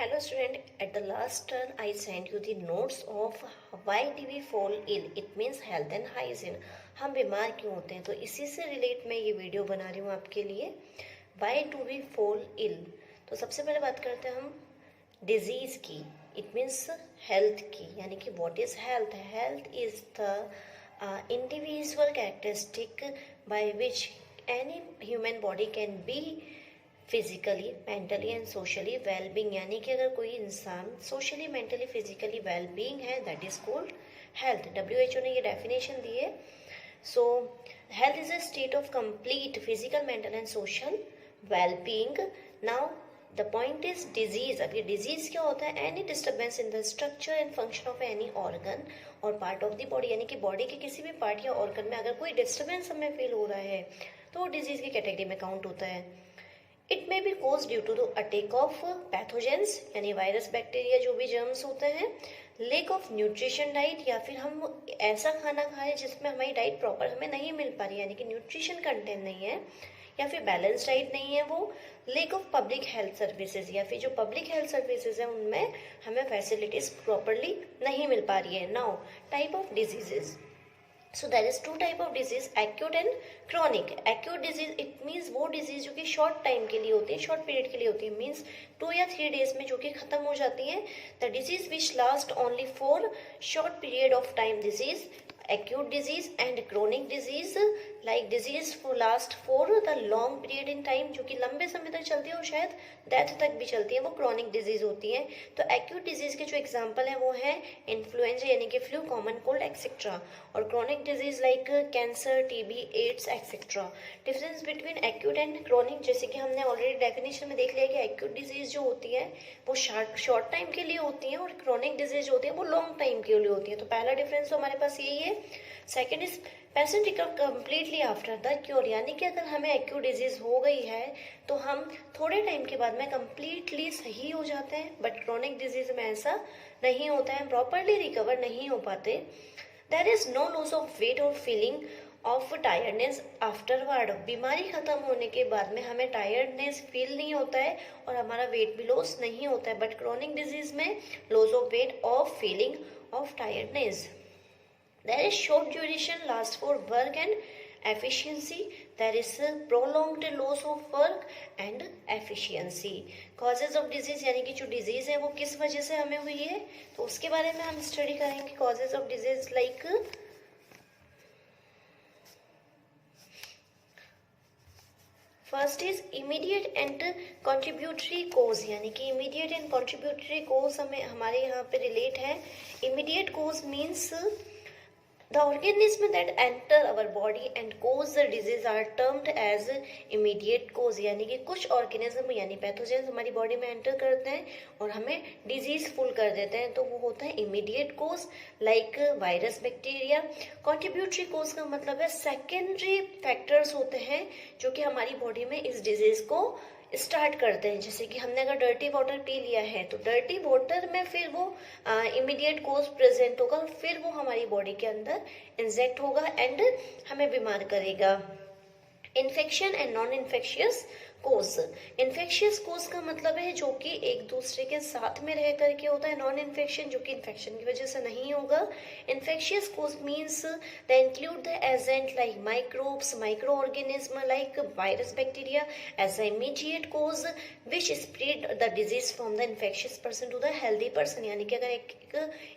Hello student, at the last turn I sent you the notes of why do we fall ill. It means health and hygiene. हम बीमार क्यों होते हैं, तो इसी से रिलेट मैं ये वीडियो बना रही हूँ आपके लिए. Why do we fall ill? तो सबसे पहले बात करते हैं हम डिजीज की. इट मीन्स हेल्थ की, यानी कि what is health. Health is the individual characteristic by which any human body can be physically, mentally and socially well being. यानी कि अगर कोई इंसान socially, mentally, physically well being है, that is called health. WHO ने ये definition दी है. So health is a state of complete physical, mental and social well being. Now the point is disease. अब ये डिजीज क्या होता है? Any disturbance in the structure and function of any organ और पार्ट ऑफ द बॉडी. यानी कि body के किसी भी पार्ट या ऑर्गन में अगर कोई डिस्टर्बेंस हमें फील हो रहा है तो वो डिजीज की कैटेगरी में काउंट होता है. It may be cause due to the attack of pathogens, यानी वायरस, बैक्टीरिया, जो भी जर्म्स होते हैं. लेक ऑफ न्यूट्रिशन डाइट, या फिर हम ऐसा खाना खाएं जिसमें हमारी डाइट प्रॉपर हमें नहीं मिल पा रही, यानी कि न्यूट्रिशन कंटेंट नहीं है, या फिर बैलेंस डाइट नहीं है वो. Lake of public health services, या फिर जो पब्लिक हेल्थ सर्विसेज है उनमें हमें फैसिलिटीज प्रॉपरली नहीं मिल पा रही है. Now type of diseases. So there is two type of disease, acute and chronic. Acute disease it means वो disease जो कि short time के लिए होती है, short period के लिए होती है, means 2 या 3 days में जो कि खत्म हो जाती है. The disease which last only for short period of time, disease acute disease. And chronic disease like disease for last for the long period in time, जो कि लंबे समय तक चलती है और शायद डेथ तक भी चलती है, वो chronic disease होती है. तो acute disease के जो एग्जाम्पल है वो है इन्फ्लुएंजा यानी कि फ्लू, कॉमन कोल्ड एक्सेट्रा. और chronic disease like cancer, TB, AIDS etcetera. Difference between acute and chronic, जैसे कि हमने ऑलरेडी डेफिनेशन में देख लिया कि एक्यूट डिजीज जो होती है वो शॉर्ट टाइम के लिए होती है और क्रोनिक डिजीज जो होती है वो लॉन्ग टाइम के लिए होती है. तो पहला डिफरेंस तो हमारे पास यही है. Second is patient recover completely after the cure, यानी कि अगर हमें एक्यूट डिजीज हो गई है तो हम थोड़े टाइम के बाद में कम्प्लीटली सही हो जाते हैं. बट क्रोनिक डिजीज में ऐसा नहीं होता है, प्रॉपरली रिकवर नहीं हो पाते. There is no loss of weight और फीलिंग ऑफ टायर्डनेस आफ्टरवर्ड. बीमारी खत्म होने के बाद में हमें टायर्डनेस फील नहीं होता है और हमारा वेट भी लॉस नहीं होता है. बट क्रोनिक डिजीज में loss of weight, of feeling of tiredness. There is short duration last for work and efficiency. There is a prolonged loss of work and efficiency. Causes of disease, यानी कि जो disease है वो किस वजह से हमें हुई है तो उसके बारे में हम स्टडी करेंगे. Causes of disease like first is immediate and contributory cause, यानी कि इमीडिएट एंड कंट्रीब्यूटरी कोज हमें हमारे यहाँ पे रिलेट है. Immediate cause means the organism that enter our body and cause the disease are termed as immediate cause. यानी कि कुछ ऑर्गेनिज्म यानी पैथोजेंस हमारी बॉडी में एंटर करते हैं और हमें डिजीज फुल कर देते हैं, तो वो होता है इमीडिएट कोज लाइक वायरस, बैक्टीरिया. कॉन्ट्रीब्यूटरी कोज का मतलब है सेकेंडरी फैक्टर्स होते हैं जो कि हमारी बॉडी में इस डिजीज को स्टार्ट करते हैं. जैसे कि हमने अगर डर्टी वाटर पी लिया है तो डर्टी वाटर में फिर वो इमीडिएट कोज प्रेजेंट होगा, फिर वो हमारी बॉडी के अंदर इंजेक्ट होगा एंड हमें बीमार करेगा. Infection and non infectious cause. Infectious cause का मतलब है जो कि एक दूसरे के साथ में रह करके होता है. नॉन इन्फेक्शन जो कि इन्फेक्शन की वजह से नहीं होगा. Infectious cause means the include the agent like microbes, micro organism like virus, bacteria as a immediate cause which spread the disease from the infectious person to the healthy person. यानी कि अगर एक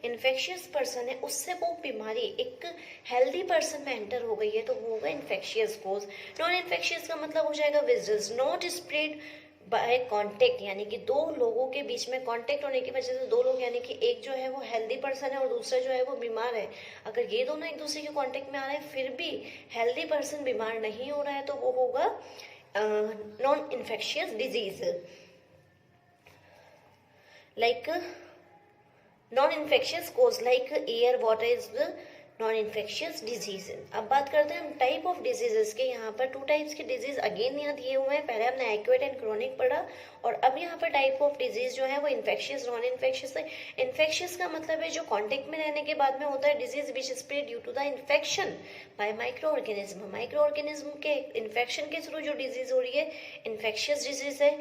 infectious person है उससे वो बीमारी एक healthy person में एंटर हो गई है तो वो होगा इन्फेक्शियस कोज. नॉन इन्फेक्शियस का मतलब हो जाएगा which does not spread by contact, यानी कि दो लोगों के बीच में कांटेक्ट होने की वजह से, दो लोग यानी कि एक जो है वो हेल्दी पर्सन है और दूसरा जो है वो बीमार है, अगर ये दोनों एक दूसरे के कांटेक्ट में आ रहे हैं फिर भी हेल्दी पर्सन बीमार नहीं हो रहा है तो वो होगा non infectious disease. Like non infectious cause like air, water is non infectious disease. अब बात करते हैं हम टाइप ऑफ डिजीजेस के. यहाँ पर 2 टाइप्स के डिजीज अगेन यहाँ दिए हुए हैं. पहले हमने एक्यूट एंड क्रोनिक पढ़ा और अब यहाँ पर टाइप ऑफ डिजीज जो है वो इन्फेक्शियस, नॉन इन्फेक्शियस है. इन्फेक्शियस का मतलब है जो कांटेक्ट में रहने के बाद में होता है disease which spread due to the infection by micro organism. Micro organism के इन्फेक्शन के थ्रू जो डिजीज हो रही है इन्फेक्शियस डिजीज है.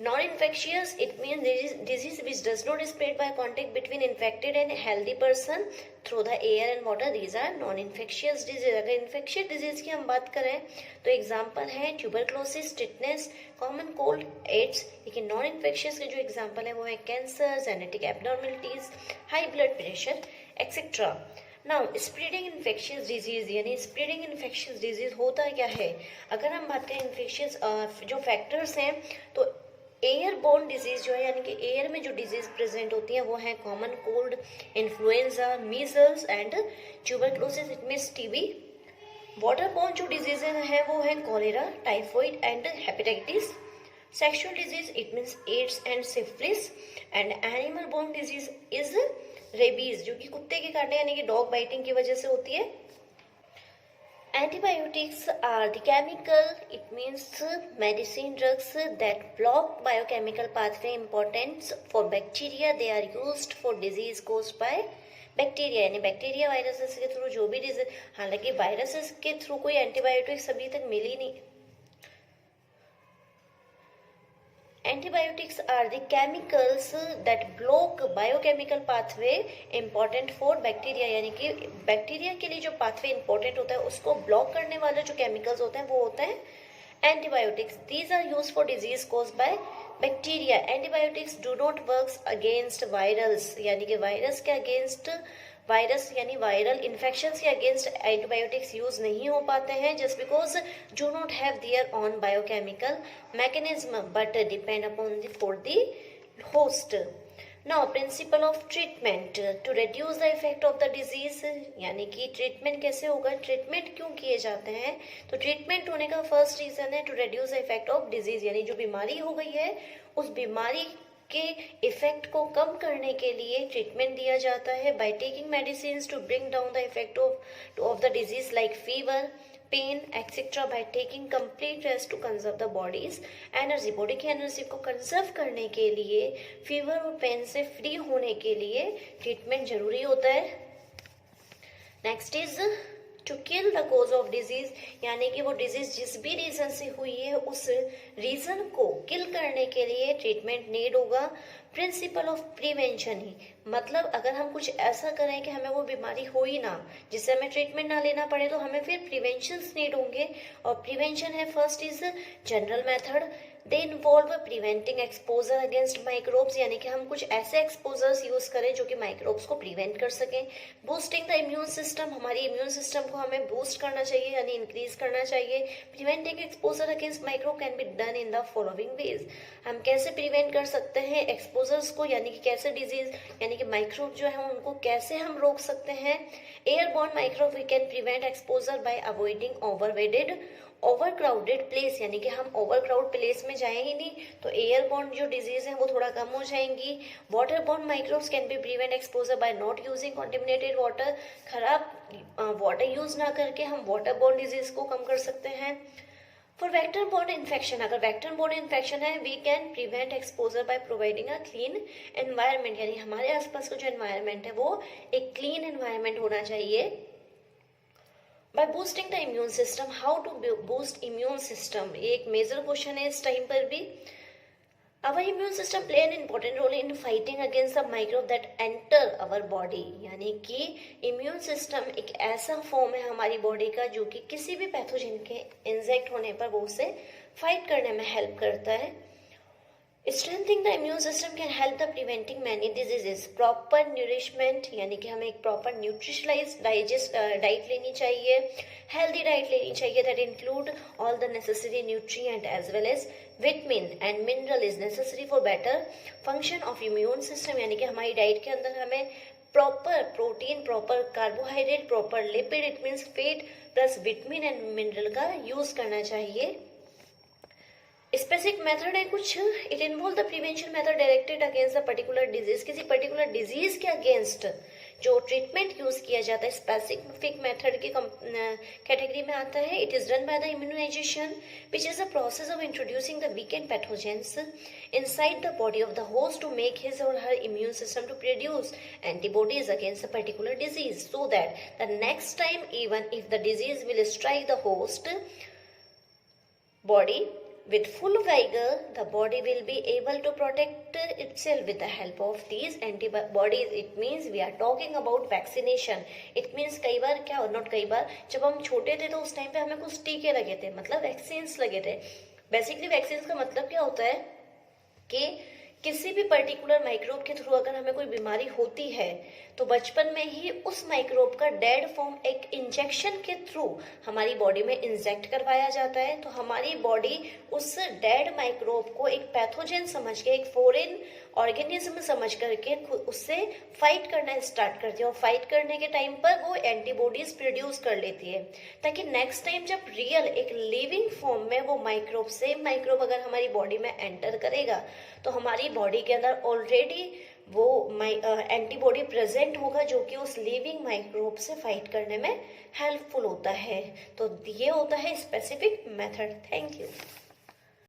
Non-infectious, it means disease which does not spread by contact between infected and healthy person through the air and water. These are non-infectious disease. अगर infectious disease की हम बात करें तो एग्जाम्पल है tuberculosis, tetanus, common cold, AIDS. लेकिन non infectious के जो एग्जाम्पल है वो है cancer, genetic abnormalities, high blood pressure etcetera. Now spreading infectious disease, यानी स्प्रेडिंग इन्फेक्शियस डिजीज होता क्या है. अगर हम बात करें इन्फेक्शियस जो फैक्टर्स हैं तो एयर बोर्न डिजीज जो है, यानी कि एयर में जो डिजीज प्रेजेंट होती है वो है common cold, influenza, measles and tuberculosis, it means TB. Water borne जो डिजीज है वो है cholera, typhoid and hepatitis. Sexual disease, it means AIDS and syphilis. And animal borne disease is rabies, जो कि कुत्ते के काटने यानी कि डॉग बाइटिंग की वजह से होती है. Antibiotics are the chemical, it means medicine drugs that block biochemical pathway important for bacteria. They are used for disease caused by bacteria, यानी बैक्टीरिया वायरसेस के थ्रू जो भी डिजीज. हालांकि वायरसेस के थ्रू कोई एंटीबायोटिक्स अभी तक मिली नहीं. Antibiotics are the chemicals that block biochemical pathway important for bacteria, यानी कि बैक्टीरिया के लिए जो पाथवे इंपॉर्टेंट होता है उसको ब्लॉक करने वाले जो केमिकल्स होते हैं वो होते हैं antibiotics. These are use for disease caused by bacteria. Antibiotics do not works against virals, यानी कि वायरस के अगेंस्ट, वायरस यानी वायरल इन्फेक्शन के अगेंस्ट एंटीबायोटिक्स यूज नहीं हो पाते हैं just because do not have their own biochemical mechanism but depend upon for the host. Now principle of treatment to reduce the effect of the disease, यानी कि treatment कैसे होगा, treatment क्यों किए जाते हैं. तो ट्रीटमेंट होने का फर्स्ट रीजन है to reduce the effect of disease, यानी जो बीमारी हो गई है उस बीमारी के इफेक्ट को कम करने के लिए ट्रीटमेंट दिया जाता है by taking medicine to bring down the effect of the disease like fever, pain etcetera. By taking complete rest to conserve the body's energy, body की एनर्जी को कंजर्व करने के लिए, फीवर और पेन से फ्री होने के लिए ट्रीटमेंट जरूरी होता है. Next is to kill the cause of disease, यानी कि वो डिजीज जिस भी रीजन से हुई है उस रीजन को किल करने के लिए ट्रीटमेंट नीड होगा. प्रिंसिपल ऑफ प्रिवेंशन ही, मतलब अगर हम कुछ ऐसा करें कि हमें वो बीमारी हो ही ना, जिससे हमें ट्रीटमेंट ना लेना पड़े, तो हमें फिर प्रिवेंशन नीड होंगे. और प्रिवेंशन है first is general method. They involve preventing exposure against microbes, यानी कि हम कुछ ऐसे एक्सपोजर्स यूज करें जो कि माइक्रोब्स को प्रिवेंट कर सकें. बूस्टिंग द इम्यून सिस्टम, हमारी इम्यून सिस्टम को हमें बूस्ट करना चाहिए यानी इंक्रीज करना चाहिए. Preventing exposure against microbe can be done in the following veg. हम कैसे प्रिवेंट कर सकते हैं एक्सपोजर्स को, यानी कि कैसे डिजीज यानी कि माइक्रोब जो है उनको कैसे हम रोक सकते हैं. Airborne microbe we can prevent exposure by avoiding overcrowded place, यानी कि हम ओवरक्राउड प्लेस में जाएंगे नहीं तो एयरबॉर्न जो डिजीज है वो थोड़ा कम हो जाएंगी. Waterborne microbes can be prevent exposure by not using contaminated water, खराब वाटर यूज ना करके हम वाटरबॉर्न डिजीज को कम कर सकते हैं. फॉर वेक्टर बोर्न इन्फेक्शन, अगर वेक्टर बोर्न इन्फेक्शन है we can prevent exposure by providing a clean environment, यानी हमारे आसपास का जो एनवायरनमेंट है वो एक क्लीन एनवायरनमेंट होना चाहिए. By boosting the immune system, how to boost immune system, ये एक मेजर क्वेश्चन है इस टाइम पर भी. Our immune system play an important role in fighting against the microbe that enter our body, यानी कि इम्यून सिस्टम एक ऐसा फॉर्म है हमारी बॉडी का जो कि किसी भी पैथोजन के इंजेक्ट होने पर वो उसे फाइट करने में हेल्प करता है. Strengthening the immune system can help the preventing many diseases. Proper nourishment, यानी कि हमें एक proper nutritionalized डाइट लेनी चाहिए, healthy डाइट लेनी चाहिए that include all the necessary nutrient as well as vitamin and mineral is necessary for better function of immune system, यानी कि हमारी डाइट के अंदर हमें proper protein, proper carbohydrate, proper lipid, it means fat plus vitamin and mineral का use करना चाहिए. Specific method है कुछ, it involve the prevention method directed against the particular disease, किसी पर्टिकुलर डिजीज के अगेंस्ट जो ट्रीटमेंट यूज किया जाता है स्पेसिफिक मेथड की कैटेगरी में आता है. It is done by the immunisation which is the process of introducing the weakened pathogens inside the body of the host to make his or her immune system to produce antibodies against a particular disease, so that the next time even if the disease will strike the host body With full vigor, the body will be able to protect itself with the help of these antibodies. It means we are talking about vaccination. It means कई बार क्या, और not कई बार, जब हम छोटे थे तो उस टाइम पे हमें कुछ टीके लगे थे, मतलब वैक्सीन्स लगे थे. बेसिकली वैक्सीन्स का मतलब क्या होता है कि किसी भी पर्टिकुलर माइक्रोब के थ्रू अगर हमें कोई बीमारी होती है तो बचपन में ही उस माइक्रोब का डेड फॉर्म एक इंजेक्शन के थ्रू हमारी बॉडी में इंजेक्ट करवाया जाता है. तो हमारी बॉडी उस डेड माइक्रोब को एक पैथोजन समझ के, एक फॉरेन ऑर्गेनिज्म समझ करके उससे फाइट करना स्टार्ट करती है, और फाइट करने के टाइम पर वो एंटीबॉडीज प्रोड्यूस कर लेती है, ताकि नेक्स्ट टाइम जब रियल एक लिविंग फॉर्म में वो माइक्रोब, सेम माइक्रोब अगर हमारी बॉडी में एंटर करेगा तो हमारी बॉडी के अंदर ऑलरेडी वो एंटीबॉडी प्रेजेंट होगा जो कि उस लिविंग माइक्रोब से फाइट करने में हेल्पफुल होता है. तो ये होता है स्पेसिफिक मेथड. Thank you.